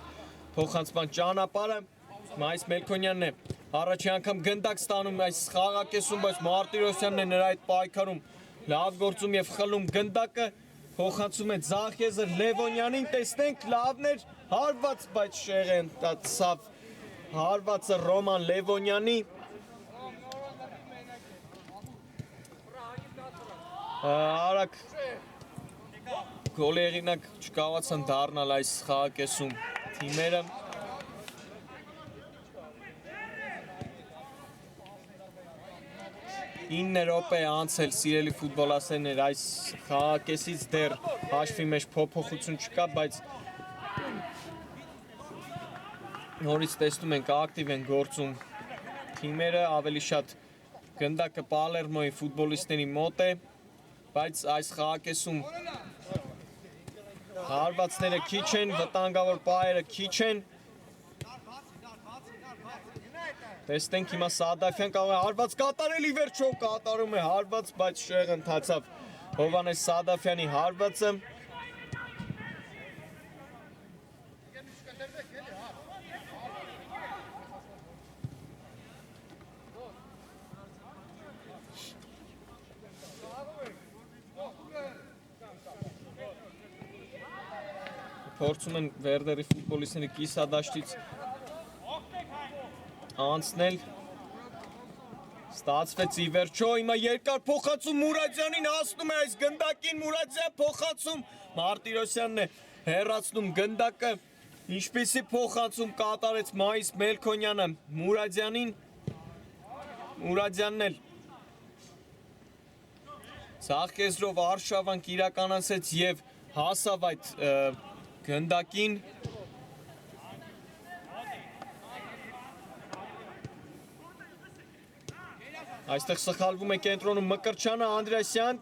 փոխանցման ճանապարհը, Մայիս Մելքոնյանն է առաջի անգամ գնդակ ստանում այս խաղակեսում, բայց Մարտիրոսյանն է նրա այդ պայքարում լավ գործում եւ խլում գնդակը, փոխանցում է ձախ եզր Լևոնյանին, տեսնենք լավներ հարված, բայց շեղեն տացավ հարվածը Ռոման Լևոնյանի։ Արագ գոլի հեղինակ չկարողացան դառնալ այս խաղակեսում թիմերը։ Ինը րոպե է անցել, սիրելի ֆուտբոլասերներ, այս խաղակեսից դեռ հաշվի մեջ փոփոխություն չկա, բայց նորից տեսնում ենք ակտիվ են գործում թիմերը, ավելի շատ գնդակը Պալերմոյի ֆուտբոլիստների մոտ է, բայց այս խաղակեսում հարվածները քիչ են, վտանգավոր պահերը քիչ են, Տեսնենք հիմա Սադաֆյան կարող է հարված կատարել ի վերջո կատարում է հարված, բայց շեղը ընթացավ Հովհաննես Սադաֆյանի հարվածը Փորձում են Վերդերի ֆուտբոլիստները կիսադաշտից անցնել Ստացվեց ի վերջո հիմա երկար փոխանցում Մուրադյանին հասնում է այս գնդակին Մուրադյան փոխանցում Մարտիրոսյանն է հեռացնում գնդակը ինչպեսի փոխանցում կատարեց Մայիս Մելքոնյանը Մուրադյանին Մուրադյանն էլ ցախկեզրով արշավանք իրականացեց եւ հասավ այդ գնդակին Այստեղ սխալվում է կենտրոնում Մկրտչյանը Անդրեասյան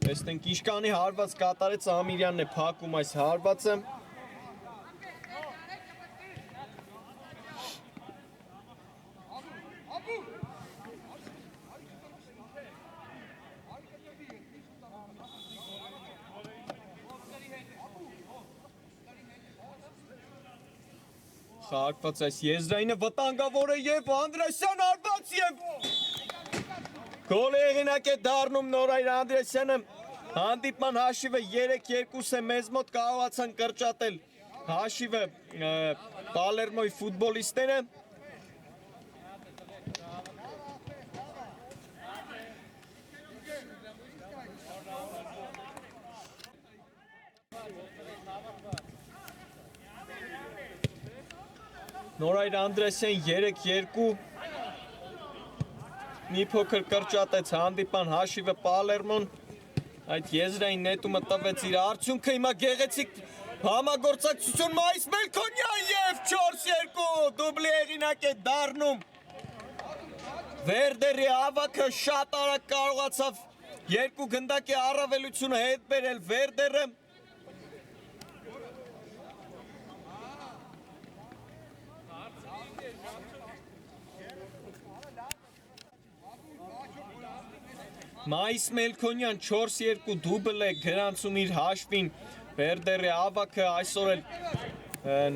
տեսնենք Իշկանի հարված կատարեց Ամիրյանն է փակում այս հարվածը Խաղարկված այս եզրայինը վտանգավոր է և Անդրեասյան հարված և գոլի հեղինակ է դառնում Նորայր Անդրեասյանը հանդիպման հաշիվը 3-2 է մեզ մոտ կարողացան կրճատել հաշիվը Պալերմոյի ֆուտբոլիստները Նորայր Անդրեասյան 3-2 մի փոքր կրճատեց հանդիպան հաշիվը Պալերմոն այդ եզրային նետումը տվեց իր արդյունքը հիմա գեղեցիկ համագործակցություն Մայիս Մելքոնյան և 4-2 դուբլի հեղինակ է դառնում Վերդերի ավագը շատ արագ կարողացավ երկու գնդակի առավելությունը հետ բերել Վերդերը Մայիս Մելքոնյան 4-2 դուբլ է գրանցում իր հաշվին Վերդերի ավագը այսօր էլ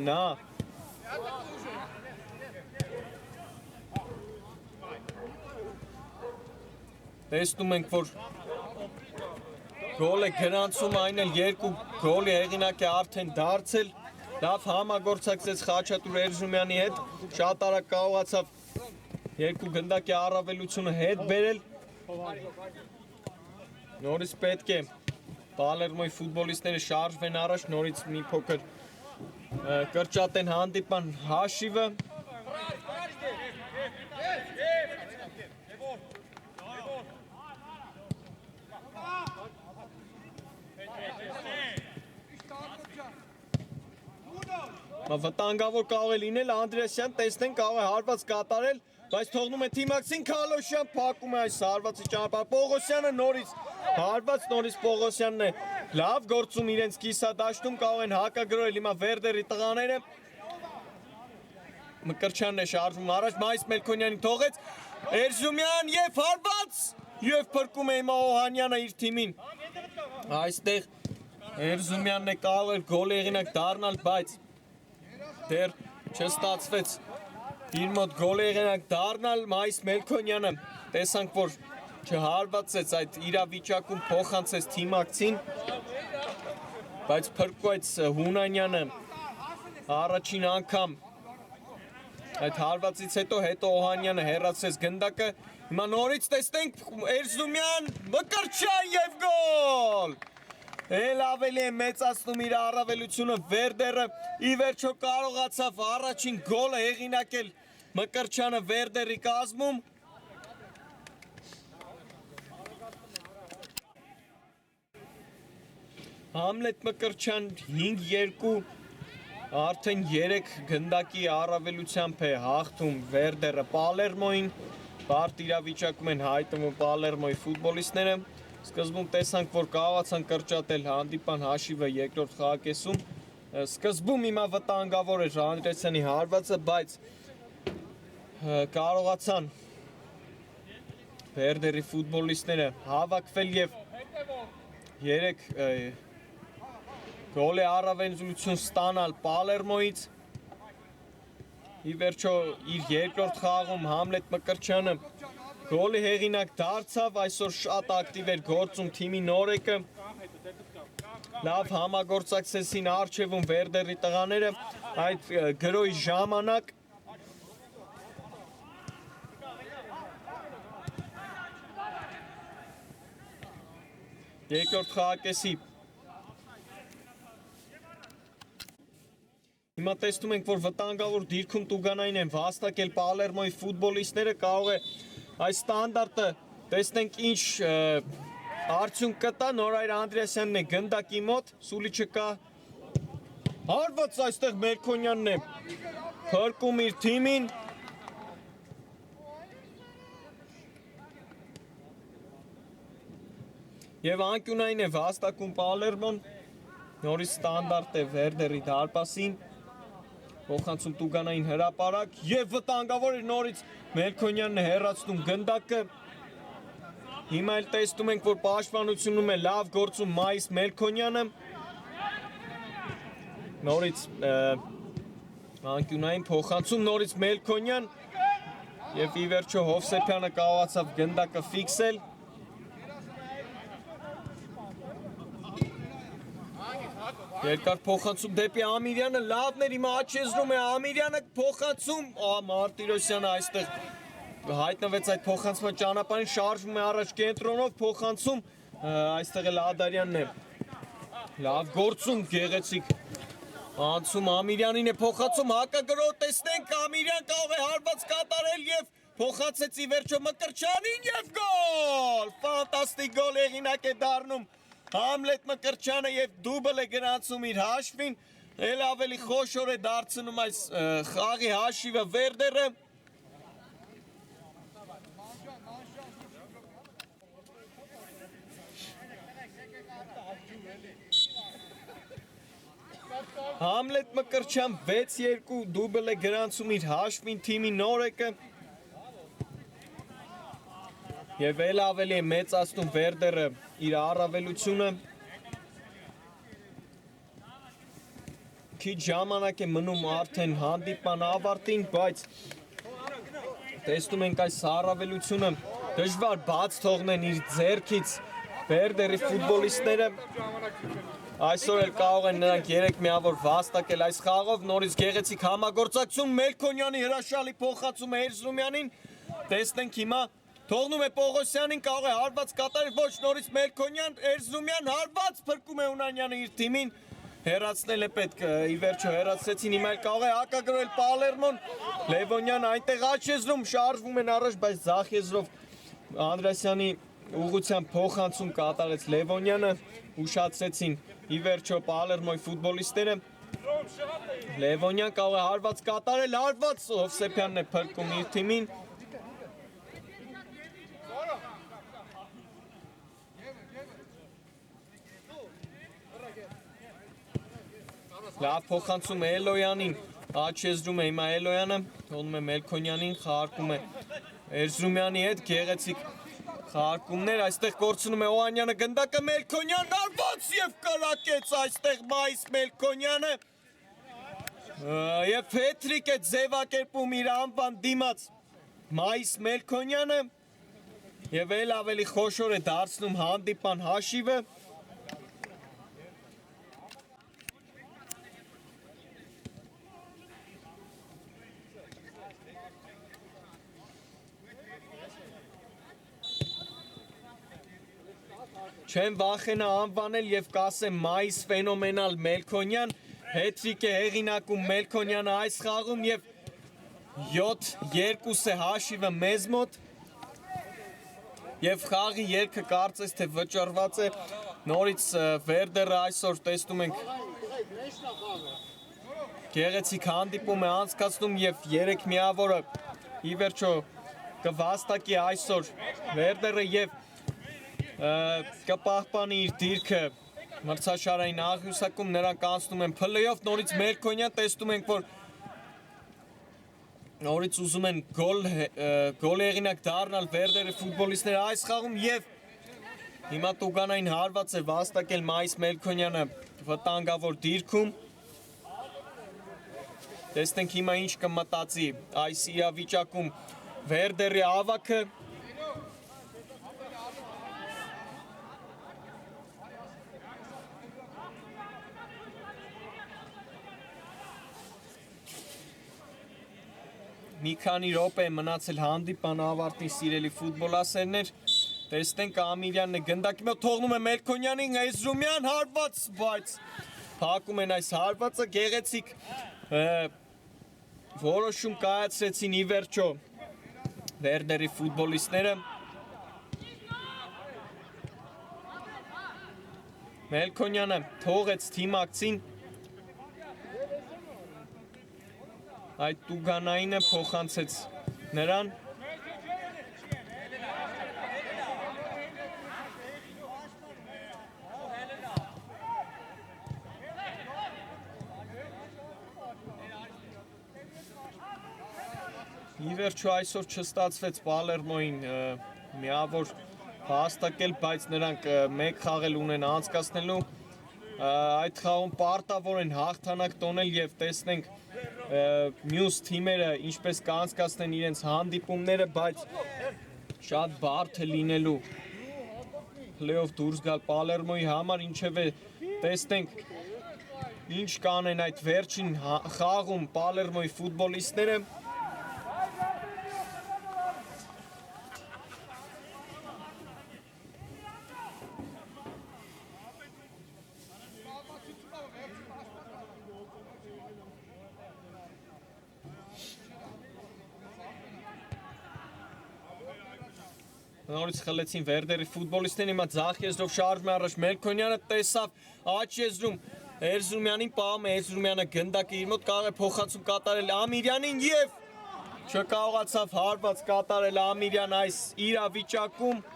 նա տեսնում ենք, որ գոլ է գրանցում այն էլ երկու գոլի հեղինակ է արդեն դարձել լավ համագործակցեց Խաչատուր Էրզումյանի հետ շատ արագ կարողացավ երկու գնդակի առավելությունը հետ բերել Նորից պետք է Պալերմոյի ֆուտբոլիստները շարժվեն առաջ, նորից մի փոքր կրճատեն հանդիպան հաշիվը Վտանգավոր կարող է լինել Անդրեասյան, տեսնենք կարող է հարված կատարել Բայց թողնում է թիմակցին Քալոշյան փակում է այս հարվածի ճանապարհ Պողոսյանը նորից հարված նորից Պողոսյանն է լավ գործում իրենց կիսադաշտում կարող են հակագրոհել հիմա Վերդերի տղաները Մկրտչյանն է շարժվում առաջ Մայիս Մելքոնյանին թողեց Էրզումյան եւ հարված եւ փրկում է հիմա Օհանյանը իր թիմին այստեղ Էրզումյանն է կարող էր գոլի հեղինակ դառնալ բայց դեռ չստացվեց իր մոտ գոլի հեղինակ դառնալ Մայիս Մելքոնյանը տեսանք որ չհարվածեց այդ իրավիճակում փոխանցեց թիմակցին բայց փրկվեց Հունանյանը առաջին անգամ այդ հարվածից հետո Օհանյանը հեռացրեց գնդակը հիմա նորից տեսնենք Էրզումյան Մկրտչյան եւ գոլ Էլ ավելի է մեծացնում իր առավելությունը Վերդերը ի վերջո կարողացավ առաջին գոլը հեղինակել Մկրտչյանը Վերդերի կազմում Համլետ Մկրտչյան 5-2 արդեն 3 գնդակի առավելությամբ է հաղթում Վերդերը Պալերմոյին բարդ իրավիճակում են հայտնվում Պալերմոյի ֆուտբոլիստները Սկզբում տեսանք, որ կարողացան կրճատել հանդիպան հաշիվը երկրորդ խաղակեսում Սկզբում հիմա վտանգավոր էր Անդրեասյանի հարվածը, բայց կարողացան Վերդերի ֆուտբոլիստները հավաքվել եւ 3 գոլի առավելություն ստանալ Պալերմոից։ Ի վերջո իր երկրորդ խաղում Համլետ Մկրտչյանը գոլի հեղինակ դարձավ, այսօր շատ ակտիվ էր գործում թիմի նորեկը։ Լավ համագործակցեցին առջևում Վերդերի տղաները այդ գրոյի ժամանակ։ Երկրորդ խաղակեսի հիմա տեսնում ենք, որ վտանգավոր դիրքում Տուգանային են վաստակել Պալերմոյի ֆուտբոլիստները, կարող է այս ստանդարտը տեսնենք ինչ արդյունք կտա, Նորայր Անդրեասյանն է գնդակի մոտ, Սուլիչը կա, հարված այստեղ Մելքոնյանն է փրկում իր թիմին, եւ անկյունային է վաստակում Պալերմոն, նորից ստանդարտ է Վերդերի դարպասին, փոխանցում Տուգանային հրապարակ եւ վտանգավոր է նորից Մելքոնյանն է հեռացնում գնդակը։ Հիմա էլ տեսնում ենք, որ պաշտպանությունում է լավ գործում Մայիս Մելքոնյանը։ Նորից անկյունային փոխանցում, նորից Մելքոնյան եւ ի վերջո Հովսեփյանը կարողացավ գնդակը ֆիքսել։ Երկար փոխանցում դեպի Ամիրյանը, լավն էր, հիմա աչեզնում է Ամիրյանը, փոխանցում, Մարտիրոսյանը այստեղ հայտնվեց այդ փոխանցման ճանապարհին, շարժվում է առաջ կենտրոնով, փոխանցում, այստեղ էլ Ադարյանն է, լավ գործում, գեղեցիկ անցում Ամիրյանին է փոխանցում, հակագրոհ տեսնենք, Ամիրյան կարող է հարված կատարել եւ փոխանցեց ի վերջո Մկրտչյանին եւ գոլ, ֆանտաստիկ գոլ հեղինակ է դառնում Համլետ Մկրտչյանը եւ դուբլ է գրանցում իր հաշվին, էլ ավելի խոշոր է դարձնում այս խաղի հաշիվը Վերդերը։ Համլետ Մկրտչյան 6-2 դուբլ է գրանցում իր հաշվին թիմի նորեկը։ Եվ էլ ավելի է մեծացնում Վերդերը իր առավելությունը։ Քիչ ժամանակ է մնում արդեն հանդիպման ավարտին, բայց տեսնում ենք այս առավելությունը դժվար բաց թողնեն իր ձեռքից Վերդերի ֆուտբոլիստները։ Այսօր էլ կարող են նրանք 3 միավոր վաստակել այս խաղով, նորից գեղեցիկ համագործակցություն Մելքոնյանի հրաշալի փոխանցում է Էրզրումյանին։ Տեսնենք հիմա թողնում է Պողոսյանին, կարող է հարված կատարել, ոչ նորից Մելքոնյան, Էրզրումյան հարված, փրկում է Ունանյանը իր թիմին, հեռացնել է պետք, ի վերջո հեռացրեցին, հիմա էլ կարող է հակագրոհել Պալերմոն, Լևոնյանը այնտեղ աչեզրում, շարժվում են առաջ, բայց ձախ եզրով Անդրեասյանի ուղղությամբ փոխանցում կատարեց Լևոնյանը, ուշացրեցին ի վերջո Պալերմոյի ֆուտբոլիստները, Լևոնյան կարող է հարված կատարել, հարված, Հովսեփյանն է փրկում իր թիմին, լավ փոխանցում է Էլոյանին, աչեզրում է հիմա Էլոյանը, թողնում է Մելքոնյանին, խաղարկում է Էրզրումյանի հետ, գեղեցիկ խաղարկումներ, այստեղ կորցնում է Օհանյանը գնդակը, Մելքոնյանն արված եւ կրակեց այստեղ Մայիս Մելքոնյանը եւ Փետրիկ է ձևակերպում իր անվան դիմաց Մայիս Մելքոնյանը եւ էլ ավելի խոշոր է դարձնում հանդիպան հաշիվը։ Չեմ վախենա անվանել եւ կասեմ Մայիս ֆենոմենալ Մելքոնյան, հետրիկ է հեղինակում Մելքոնյանը այս խաղում եւ 7-2 է հաշիվը մեզ մոտ եւ խաղի երգը կարծես թե վճռված է, նորից Վերդերը այսօր տեսնում ենք գեղեցիկ հանդիպում է անցկացնում եւ 3 միավորը ի վերջո կվաստակի այսօր Վերդերը եւ կպահպանի իր դիրքը մրցաշարային աղյուսակում նրանք անցնում են փլեյոֆ, նորից Մելքոնյան տեսնում ենք, որ Նորից ուզում են գոլ հեղինակ դառնալ Վերդերի ֆուտբոլիստները այս խաղում եւ հիմա Տուգանային հարված է վաստակել Մայիս Մելքոնյանը վտանգավոր դիրքում։ Տեսնենք հիմա ինչ կմտածի այս իրավիճակում Վերդերի ավագը։ Մի քանի րոպե մնացել հանդիպան ավարտին սիրելի ֆուտբոլասերներ։ Տեսնենք Ամիրյանն է գնդակի մոտ թողնում է Մելքոնյանին, Էզրումյան հարված, բայց փակում են այս հարվածը, գեղեցիկ որոշում կայացրեցին ի վերջո Վերդերի ֆուտբոլիստները։ Մելքոնյանը թողեց թիմակցին, այդ Տուգանայինը փոխանցեց նրան։ Ի վերջո այսօր չստացվեց Պալերմոյին միավոր հաստատել, բայց նրանք մեկ խաղ ունեն անցկացնելու։ Այդ խաղում պարտավոր են հաղթանակ տոնել եւ տեսնենք մյուս թիմերը ինչպես կանցկացնեն իրենց հանդիպումները, բայց շատ բարդ է լինելու play-off դուրս գալ Պալերմոյի համար, ինչևէ տեսնենք ինչ կանեն այդ վերջին խաղում Պալերմոյի ֆուտբոլիստները։ Նորից խլեցին Վերդերի ֆուտբոլիստին, հիմա ձախ եզրով շարժում է առաջ Մելքոնյանը, տեսավ աջ եզրում Էրզրումյանին, պահում է Էրզրումյանը գնդակը իր մոտ, կարող է փոխանցում կատարել Ամիրյանին եւ չկարողացավ հարված կատարել Ամիրյան այս իրավիճակում։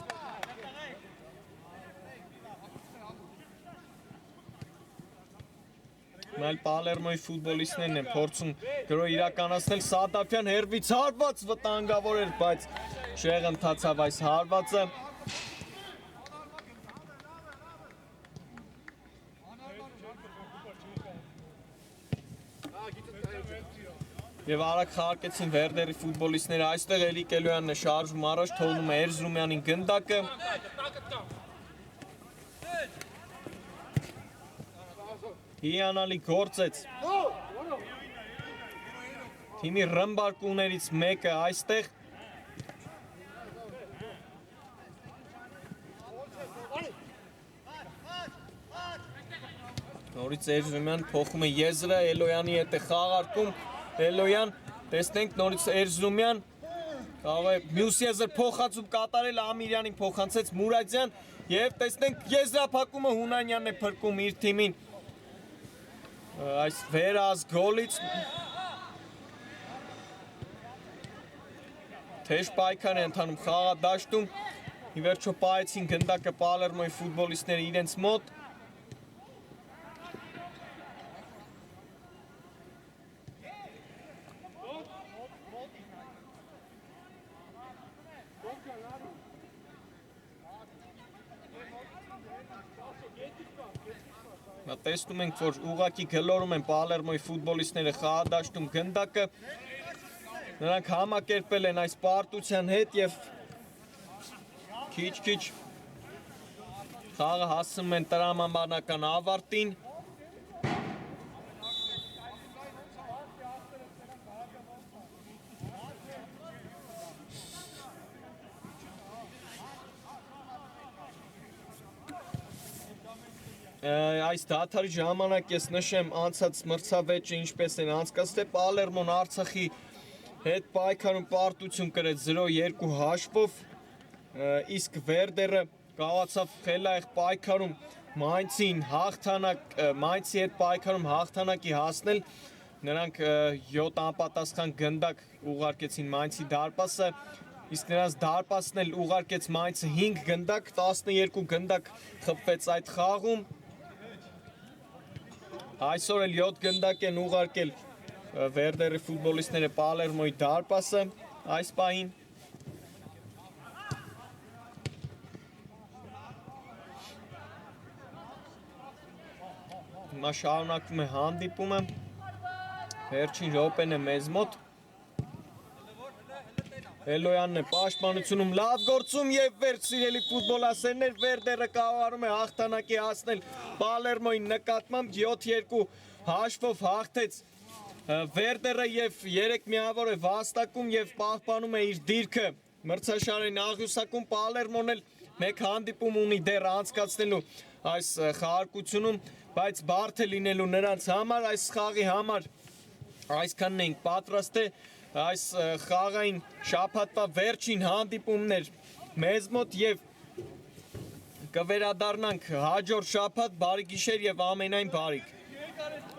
Այլ Պալերմոյի ֆուտբոլիստներն են փորձում գրո իրականացնել, Սադափյան հերվից հարված վտանգավոր էր, բայց չեղընթացավ այս հարվածը։ Եվ արագ խաղարկեցին Վերդերի ֆուտբոլիստները, այստեղ Էլիկ Էլոյանն է շարժում առաջ, թողնում է Էրզրումյանին գնդակը։ Հիանալի գործեց թիմի ռմբարկուներից մեկը այստեղ։ Նորից Էրզրումյան փոխում է եզրը, Էլոյանի հետ է խաղարկում, Էլոյան, տեսնենք նորից Էրզրումյան, կարող է մյուս եզր փոխանցում կատարել, Ամիրյանին փոխանցեց Մուրադյան եւ տեսնենք եզրափակումը Հունանյանն է փրկում իր թիմին այս վերահաս գոլից։ Թեժ պայքար է ընթանում խաղադաշտում, ի վերջո պահեցին գնդակը Պալերմոյի ֆուտբոլիստները իրենց մոտ։ Տեսնում ենք, որ ուղղակի գլորում են Պալերմոյի ֆուտբոլիստները խաղադաշտում գնդակը, նրանք համակերպել են այս պարտության հետ եւ քիչ-քիչ խաղը հասնում են տրամաբանական ավարտին։ Այս դադարի ժամանակ ես նշեմ անցած մրցավեճը ինչպես են անցկացվել, Պալերմոն Արցախի հետ պայքարում պարտություն կրեց 0-2 հաշվով, իսկ Վերդերը կարողացավ խելայեղ պայքարում Մայնցի հետ պայքարում հաղթանակի հասնել, նրանք 7 անպատասխան գնդակ ուղարկեցին Մայնցի դարպասը, իսկ նրանց դարպասն էլ ուղարկեց Մայնցը 5 գնդակ, 12 գնդակ խփվեց այդ խաղում։ Այսօր էլ 7 գնդակ են ուղարկել Վերդերի ֆուտբոլիստները Պալերմոյի դարպասը այս պահին։ Հիմա շարունակվում է հանդիպումը։ Վերջին րոպեն է մեզ մոտ։ Էլոյանն է պաշտպանությունում լավ գործում եւ վերջ սիրելի ֆուտբոլասերներ Վերդերը կարողանում է հաղթանակի հասնել Պալերմոյի նկատմամբ 7-2 հաշվով հաղթեց Վերդերը եւ 3 միավոր է վաստակում եւ պահպանում է իր դիրքը մրցաշարի աղյուսակում Պալերմոն էլ մեկ հանդիպում ունի դեռ անցկացնելու այս խաղարկությունում բայց բարդ է լինելու նրանց համար այս խաղի համար այսքանն ենք պատրաստ է այս խաղային շաբաթվա վերջին հանդիպումներ մեզ մոտ եւ կվերադառնանք հաջորդ շաբաթ բարի գիշեր եւ ամենայն բարիք